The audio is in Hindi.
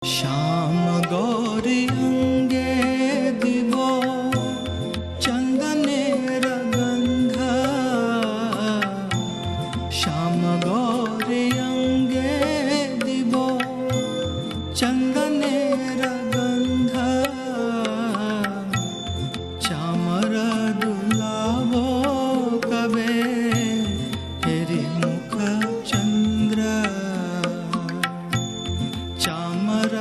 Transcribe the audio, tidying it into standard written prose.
श्याम गौरी अंगे दिवो चंदनेर गंध। श्याम गौरी अंगे दिवो चंदनेर गंध। चामर दुलावो कबे हेरी मुख चंद्र। चामर